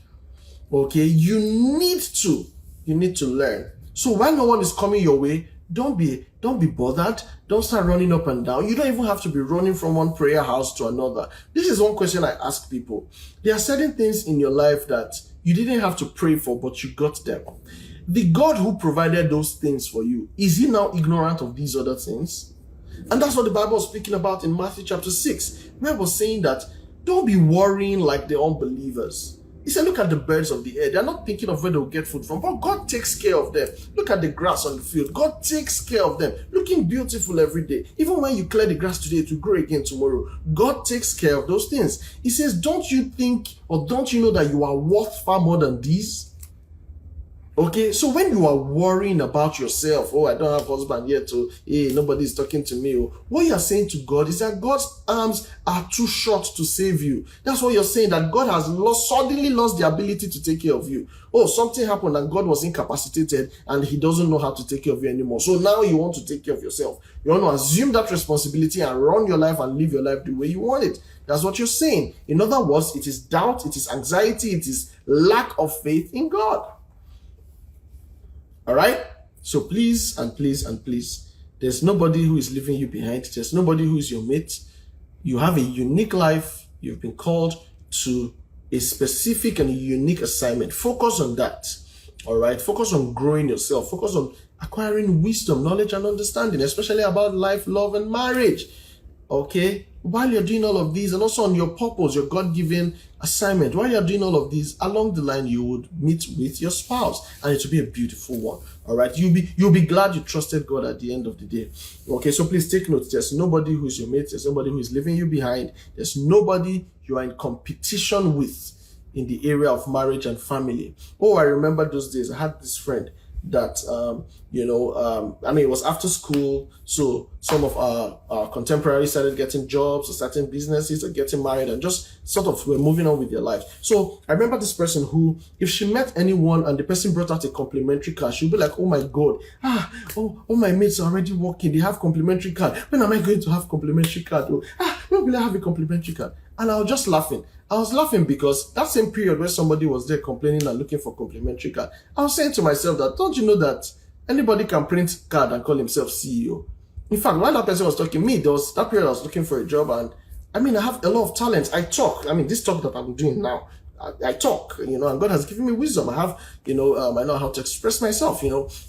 Okay? You need to learn. So when no one is coming your way, don't be bothered. Don't start running up and down. You don't even have to be running from one prayer house to another. This is one question I ask people. There are certain things in your life that you didn't have to pray for, but you got them. The God who provided those things for you, is He now ignorant of these other things? And that's what the Bible was speaking about in Matthew chapter 6, where it was saying that don't be worrying like the unbelievers. He said, look at the birds of the air. They're not thinking of where they'll get food from, but God takes care of them. Look at the grass on the field. God takes care of them. Looking beautiful every day. Even when you clear the grass today, it will grow again tomorrow. God takes care of those things. He says, don't you think or don't you know that you are worth far more than these? Okay, so when you are worrying about yourself, oh, I don't have a husband yet, oh, hey, nobody's talking to me, oh, what you're saying to God is that God's arms are too short to save you. That's what you're saying, that God has suddenly lost the ability to take care of you. Oh, something happened and God was incapacitated and He doesn't know how to take care of you anymore. So now you want to take care of yourself. You want to assume that responsibility and run your life and live your life the way you want it. That's what you're saying. In other words, it is doubt, it is anxiety, it is lack of faith in God. All right? So please and please and please, There's nobody who is leaving you behind. There's nobody who is your mate. You have a unique life. You've been called to a specific and a unique assignment. Focus on that. All right. Focus on growing yourself. Focus on acquiring wisdom, knowledge, and understanding, especially about life, love, and marriage. Okay. While you're doing all of these, and also on your purpose, your God-given assignment, while you're doing all of these, along the line, you would meet with your spouse, and it will be a beautiful one. All right. You'll be glad you trusted God at the end of the day. Okay. So please take note. There's nobody who is your mate. There's nobody who is leaving you behind. There's nobody you are in competition with in the area of marriage and family. Oh, I remember those days. I had this friend that, it was after school. So some of our contemporaries started getting jobs or starting businesses or getting married and just sort of were moving on with their life. So I remember this person who, if she met anyone and the person brought out a complimentary card, she'd be like, oh my God, all my mates are already working. They have complimentary card. When am I going to have complimentary card? When will I have a complimentary card? And I was just laughing. I was laughing because that same period where somebody was there complaining and looking for complimentary card, I was saying to myself that, don't you know that anybody can print card and call himself CEO? In fact, while that person was talking to me, there was that period I was looking for a job, and I have a lot of talents. I talk. This talk that I'm doing now, I talk, and God has given me wisdom. I have, I know how to express myself,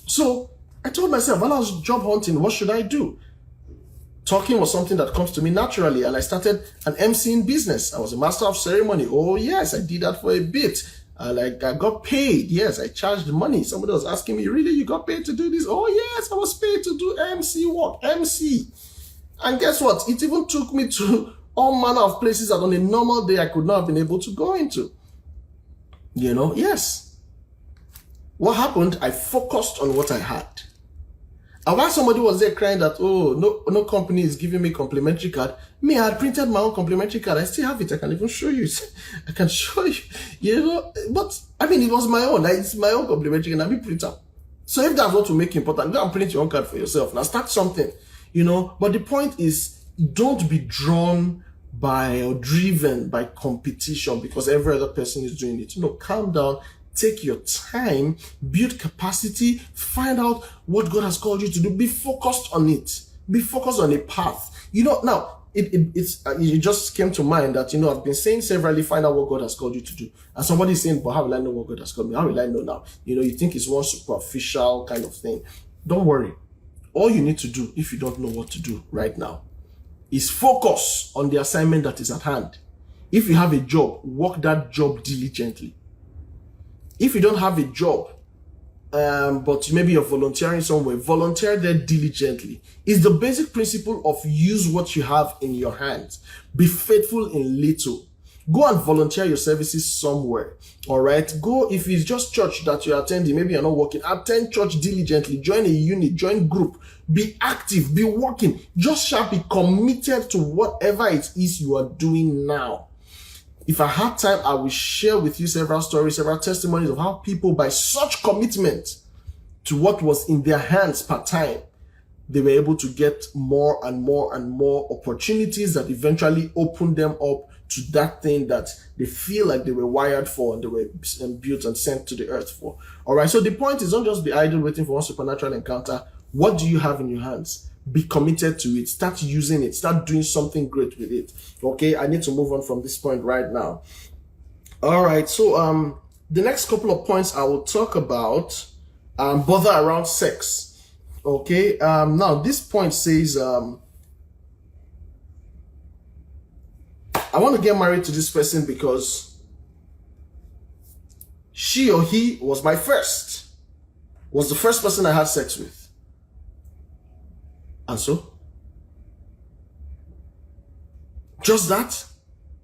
So I told myself, while I was job hunting, what should I do? Talking was something that comes to me naturally, and I started an MCing business. I was a master of ceremony. Oh yes, I did that for a bit. I got paid. Yes, I charged money. Somebody was asking me, really, you got paid to do this? Oh yes, I was paid to do MC work, MC. And guess what? It even took me to all manner of places that on a normal day I could not have been able to go into. Yes. What happened? I focused on what I had. And while somebody was there crying that, oh, no company is giving me complimentary card, me, I had printed my own complimentary card. I still have it. I can even show you. I can show you, but it was my own. It's my own complimentary card. I print out. So if that's what will make you important, go and print your own card for yourself. Now start something, But the point is, don't be drawn by or driven by competition because every other person is doing it. Calm down. Take your time, build capacity, find out what God has called you to do. Be focused on it. Be focused on a path. Now it just came to mind that I've been saying severally, find out what God has called you to do. And somebody is saying, but how will I know what God has called me? How will I know now? You think it's one superficial kind of thing. Don't worry. All you need to do, if you don't know what to do right now, is focus on the assignment that is at hand. If you have a job, work that job diligently. If you don't have a job, but maybe you're volunteering somewhere, volunteer there diligently. It's the basic principle of use what you have in your hands. Be faithful in little. Go and volunteer your services somewhere. All right. Go, if it's just church that you're attending, maybe you're not working, attend church diligently, join a unit, join group, be active, be working. Just shall be committed to whatever it is you are doing now. If I had time, I will share with you several stories, several testimonies of how people, by such commitment to what was in their hands per time, they were able to get more and more and more opportunities that eventually opened them up to that thing that they feel like they were wired for and they were built and sent to the earth for. All right. So the point is, don't just be idle waiting for one supernatural encounter. What do you have in your hands? Be committed to it. Start using it. Start doing something great with it. Okay, I need to move on from this point right now. All right, so the next couple of points I will talk about bother around sex. Okay, now this point says I want to get married to this person because she or he was the first person I had sex with. And so, just that?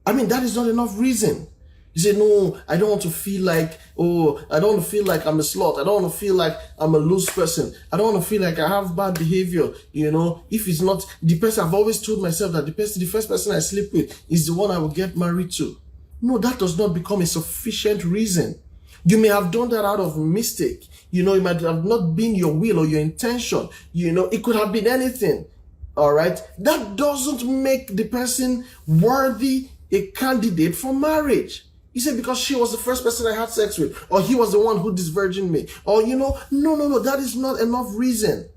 That is not enough reason. You say, no, I don't want to feel like, I don't want to feel like I'm a slut. I don't want to feel like I'm a loose person. I don't want to feel like I have bad behavior. If it's not the person, I've always told myself that the first person I sleep with is the one I will get married to. No, that does not become a sufficient reason. You may have done that out of mistake. It might have not been your will or your intention. It could have been anything. All right. That doesn't make the person worthy a candidate for marriage. You say because she was the first person I had sex with, or he was the one who disvirgined me, or no, that is not enough reason.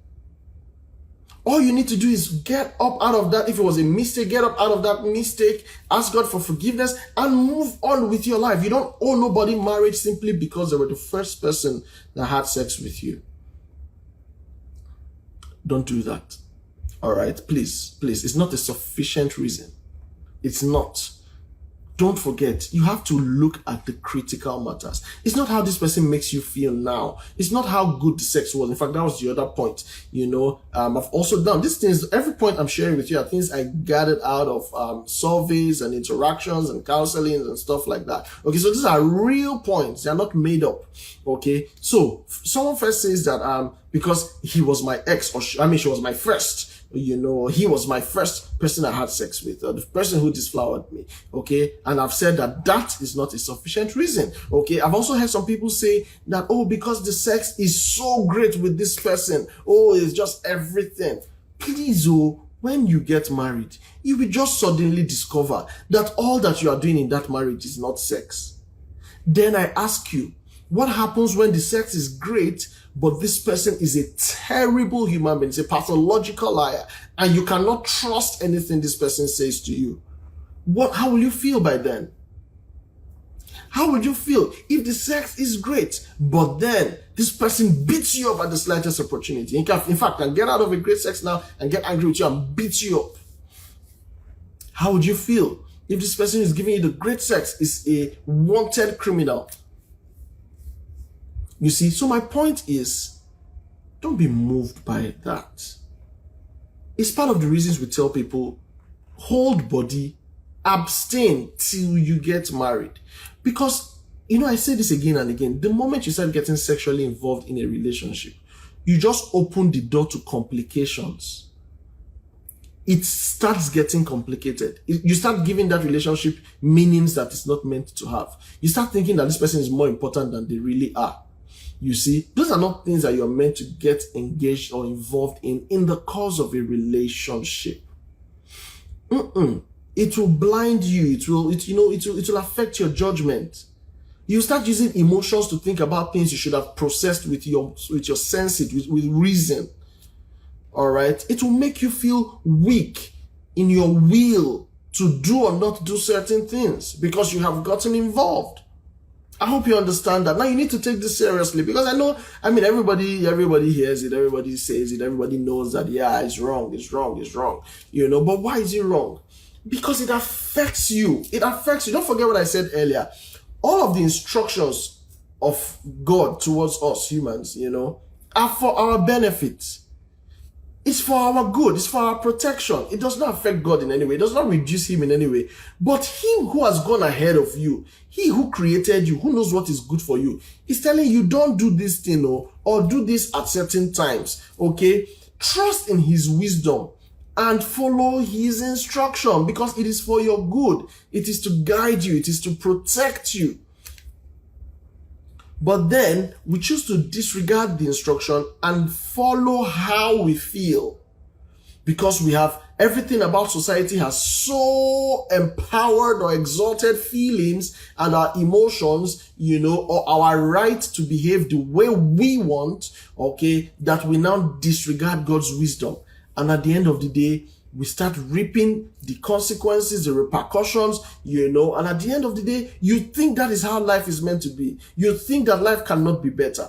All you need to do is get up out of that. If it was a mistake, get up out of that mistake, ask God for forgiveness, and move on with your life. You don't owe nobody marriage simply because they were the first person that had sex with you. Don't do that. All right? Please. It's not a sufficient reason. It's not. Don't forget, you have to look at the critical matters. It's not how this person makes you feel now. It's not how good the sex was. In fact, that was the other point. I've also done these things. Every point I'm sharing with you are things I gathered out of surveys and interactions and counseling and stuff like that. Okay, so these are real points. They're not made up. Okay, so someone first says that because he was my ex, she was my first. He was my first person I had sex with, the person who disflowered me, okay? And I've said that is not a sufficient reason, okay? I've also heard some people say that, because the sex is so great with this person, it's just everything. Please, when you get married, you will just suddenly discover that all that you are doing in that marriage is not sex. Then I ask you, what happens when the sex is great, but this person is a terrible human being, is a pathological liar, and you cannot trust anything this person says to you? How will you feel by then? How would you feel if the sex is great, but then this person beats you up at the slightest opportunity? In fact, can get out of a great sex now and get angry with you and beat you up. How would you feel if this person is giving you the great sex is a wanted criminal? You see, so my point is, don't be moved by that. It's part of the reasons we tell people, hold body, abstain till you get married. Because, I say this again and again, the moment you start getting sexually involved in a relationship, you just open the door to complications. It starts getting complicated. You start giving that relationship meanings that it's not meant to have. You start thinking that this person is more important than they really are. You see, those are not things that you're meant to get engaged or involved in the course of a relationship. It will blind you. It will affect your judgment. You start using emotions to think about things you should have processed with your senses, with reason. All right? It will make you feel weak in your will to do or not do certain things because you have gotten involved. I hope you understand that. Now you need to take this seriously because everybody hears it, everybody says it, everybody knows that, it's wrong. But why is it wrong? Because it affects you. Don't forget what I said earlier. All of the instructions of God towards us humans, are for our benefit. It's for our good. It's for our protection. It does not affect God in any way. It does not reduce him in any way. But him who has gone ahead of you, he who created you, who knows what is good for you, is telling you don't do this thing or do this at certain times. Okay? Trust in his wisdom and follow his instruction because it is for your good. It is to guide you. It is to protect you. But then we choose to disregard the instruction and follow how we feel because we have everything about society has so empowered or exalted feelings and our emotions, or our right to behave the way we want, okay, that we now disregard God's wisdom. And at the end of the day, we start reaping the consequences, the repercussions, and at the end of the day, you think that is how life is meant to be. You think that life cannot be better.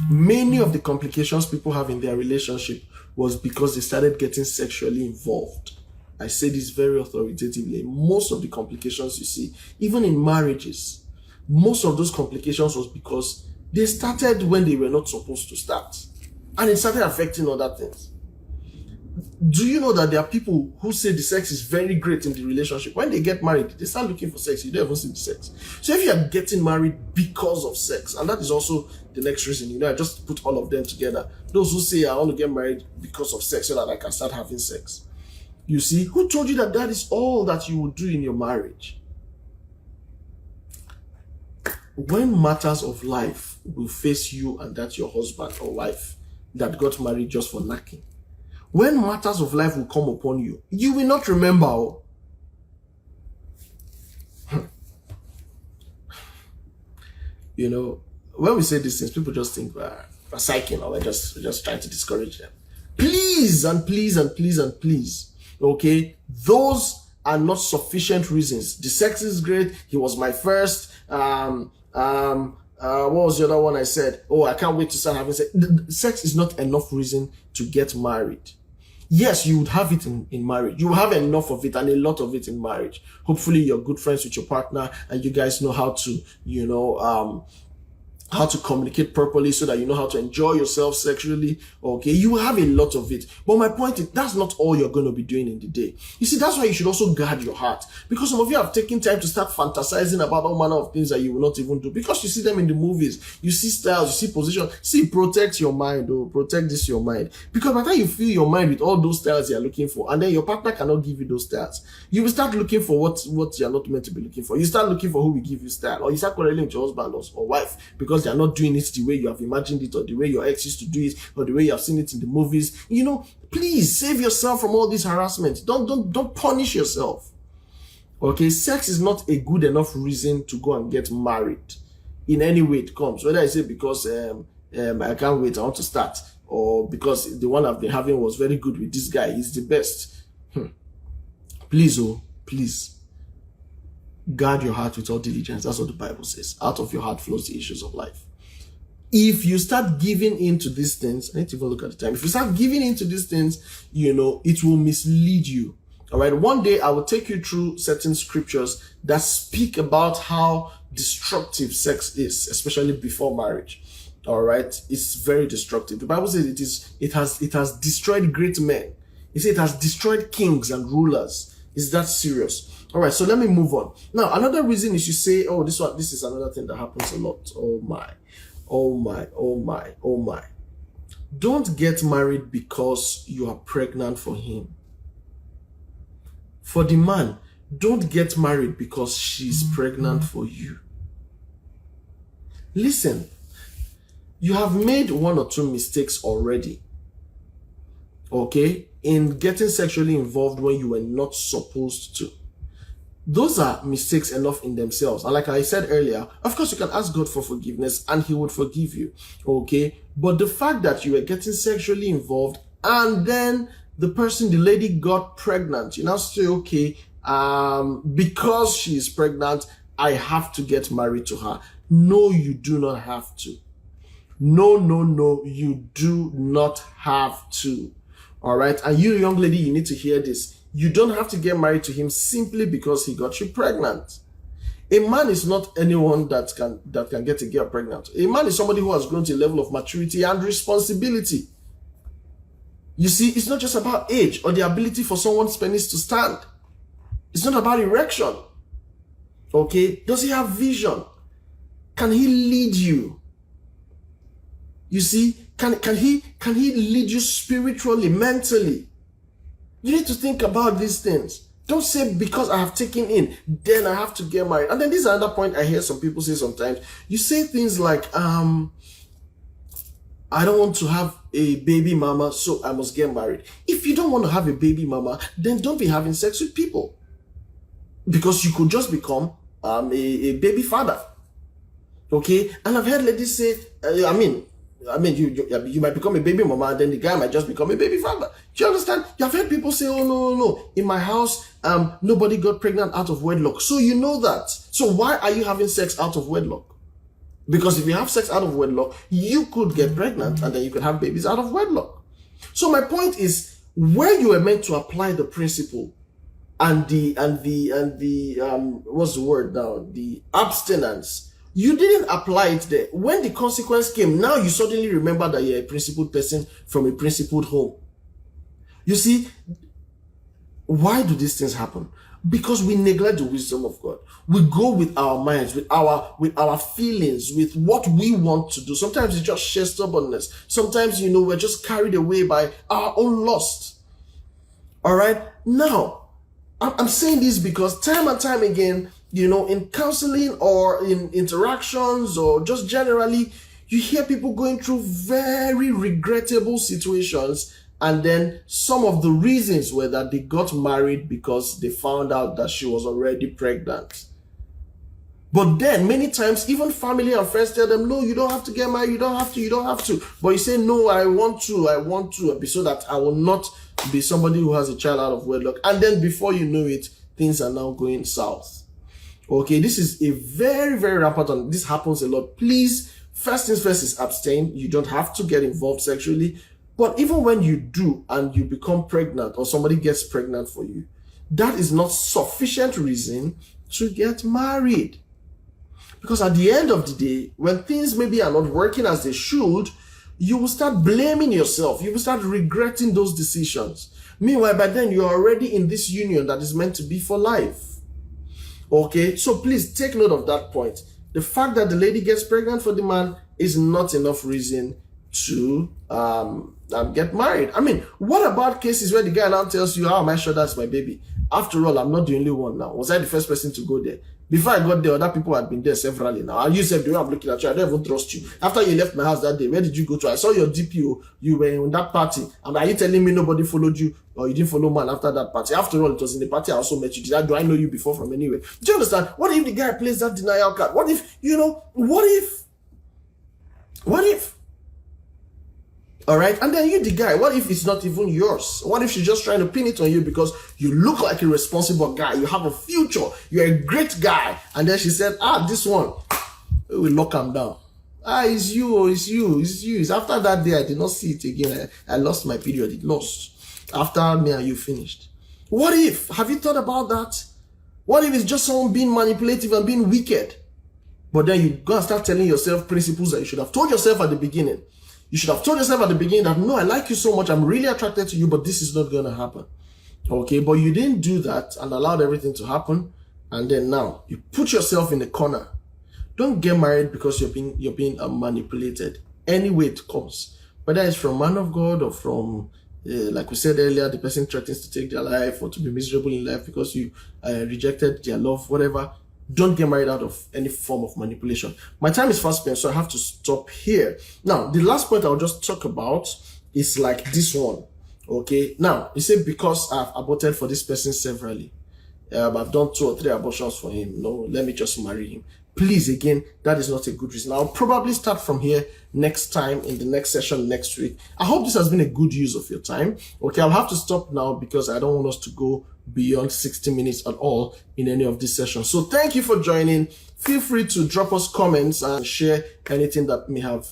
Many of the complications people have in their relationship was because they started getting sexually involved. I say this very authoritatively. Most of the complications you see, even in marriages, most of those complications was because they started when they were not supposed to start. And it started affecting other things. Do you know that there are people who say the sex is very great in the relationship? When they get married, they start looking for sex. You don't even see the sex. So if you are getting married because of sex, and that is also the next reason, I just put all of them together. Those who say, I want to get married because of sex so that I can start having sex. You see, who told you that that is all that you will do in your marriage? When matters of life will face you and that your husband or wife that got married just for knacking, when matters of life will come upon you, you will not remember. When we say these things, people just think we're psyching or we're just trying to discourage them. Please and please and please and please, okay, those are not sufficient reasons. The sex is great. He was my first. What was the other one I said? Oh, I can't wait to start having sex. Sex is not enough reason to get married. Yes, you would have it in marriage. You will have enough of it and a lot of it in marriage. Hopefully you're good friends with your partner and you guys know how to, how to communicate properly so that you know how to enjoy yourself sexually. Okay, you will have a lot of it. But my point is, that's not all you're going to be doing in the day. You see, that's why you should also guard your heart. Because some of you have taken time to start fantasizing about all manner of things that you will not even do. Because you see them in the movies. You see styles, you see position. See, protect your mind. Oh, protect this your mind. Because by the time you fill your mind with all those styles you're looking for, and then your partner cannot give you those styles, you will start looking for what you're not meant to be looking for. You start looking for who will give you style. Or you start quarreling with your husband or wife because they are not doing it the way you have imagined it, or the way your ex used to do it, or the way you have seen it in the movies. Please save yourself from all this harassment. Don't punish yourself. Okay, sex is not a good enough reason to go and get married in any way it comes. Whether I say because I can't wait, I want to start, or because the one I've been having was very good with this guy, he's the best. Please, please. Guard your heart with all diligence. That's what the Bible says. Out of your heart flows the issues of life. If you start giving into these things, I need to even look at the time. If you start giving into these things, it will mislead you. All right. One day I will take you through certain scriptures that speak about how destructive sex is, especially before marriage. All right. It's very destructive. The Bible says it has destroyed great men. It says it has destroyed kings and rulers. Is that serious? All right. So let me move on. Now, another reason is you say, oh, this is another thing that happens a lot. Oh my. Oh my, oh my, oh my. Don't get married because you are pregnant for him. For the man, don't get married because she's pregnant for you. Listen, you have made one or two mistakes already, okay, in getting sexually involved when you were not supposed to. Those are mistakes enough in themselves. And like I said earlier, of course you can ask God for forgiveness and he would forgive you. Okay. But the fact that you were getting sexually involved and then the lady got pregnant, you now say, okay, because she is pregnant, I have to get married to her. No, you do not have to. No, you do not have to. All right. And you, young lady, you need to hear this. You don't have to get married to him simply because he got you pregnant. A man is not anyone that can get a girl pregnant. A man is somebody who has grown to a level of maturity and responsibility. You see, it's not just about age or the ability for someone's penis to stand. It's not about erection. Okay? Does he have vision? Can he lead you? You see, can he lead you spiritually, mentally? You need to think about these things. Don't say because I have taken in, then I have to get married. And then this is another point I hear some people say sometimes. You say things like, I don't want to have a baby mama, so I must get married. If you don't want to have a baby mama, then don't be having sex with people. Because you could just become a baby father. Okay? And I've heard ladies say, you might become a baby mama and then the guy might just become a baby father. Do you understand? You've heard people say, oh, no. In my house, nobody got pregnant out of wedlock. So you know that. So why are you having sex out of wedlock? Because if you have sex out of wedlock, you could get pregnant and then you could have babies out of wedlock. So my point is, where you were meant to apply the principle and the what's the word now? The abstinence. You didn't apply it there. When the consequence came, now you suddenly remember that you're a principled person from a principled home. You see, why do these things happen? Because we neglect the wisdom of God. We go with our minds, with our feelings, with what we want to do. Sometimes it's just sheer stubbornness. Sometimes, we're just carried away by our own lust. All right? Now, I'm saying this because time and time again, in counseling or in interactions or just generally, you hear people going through very regrettable situations. And then some of the reasons were that they got married because they found out that she was already pregnant. But then many times, even family and friends tell them, no, you don't have to get married, you don't have to. But you say, no, I want to, so that I will not be somebody who has a child out of wedlock. And then before you know it, things are now going south. Okay, this is a very, very rampant one. This happens a lot. Please, first things first is abstain. You don't have to get involved sexually. But even when you do and you become pregnant or somebody gets pregnant for you, that is not sufficient reason to get married. Because at the end of the day, when things maybe are not working as they should, you will start blaming yourself. You will start regretting those decisions. Meanwhile, by then you're already in this union that is meant to be for life. Okay, so please take note of that point. The fact that the lady gets pregnant for the man is not enough reason to get married. I mean, what about cases where the guy now tells you, how am I sure that's my baby? After all, I'm not the only one now. Was I the first person to go there? Before I got there, other people had been there severally now. And you said, the way I'm looking at you, I don't even trust you. After you left my house that day, where did you go to? I saw your DPO. You were in that party. And are you telling me nobody followed you or you didn't follow man after that party? After all, it was in the party I also met you. Do I know you before from anywhere? Do you understand? What if the guy plays that denial card? What if, what if? All right. And then you, the guy, what if it's not even yours? What if she's just trying to pin it on you because you look like a responsible guy? You have a future. You're a great guy. And then she said, this one, we will lock him down. It's you. It's after that day, I did not see it again. I lost my period. It lost. After me and you finished. What if? Have you thought about that? What if it's just someone being manipulative and being wicked? But then you're going to start telling yourself principles that you should have told yourself at the beginning. You should have told yourself at the beginning that, no, I like you so much, I'm really attracted to you, but this is not going to happen. Okay, but you didn't do that and allowed everything to happen. And then now, you put yourself in a corner. Don't get married because you're being manipulated. Any way it comes. Whether it's from man of God or from, like we said earlier, the person threatens to take their life or to be miserable in life because you rejected their love, whatever. Don't get married out of any form of manipulation. My time is fast spent, so I have to stop here. Now, the last point I'll just talk about is like this one. Okay. Now, you say because I've aborted for this person severally. I've done 2 or 3 abortions for him. No, let me just marry him. Please, again, that is not a good reason. I'll probably start from here next time in the next session next week. I hope this has been a good use of your time. Okay, I'll have to stop now because I don't want us to go beyond 60 minutes at all in any of these sessions. So thank you for joining. Feel free to drop us comments and share anything that may have,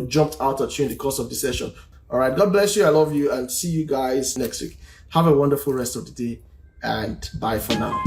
jumped out at you in the course of the session. All right, God bless you. I love you and see you guys next week. Have a wonderful rest of the day and bye for now.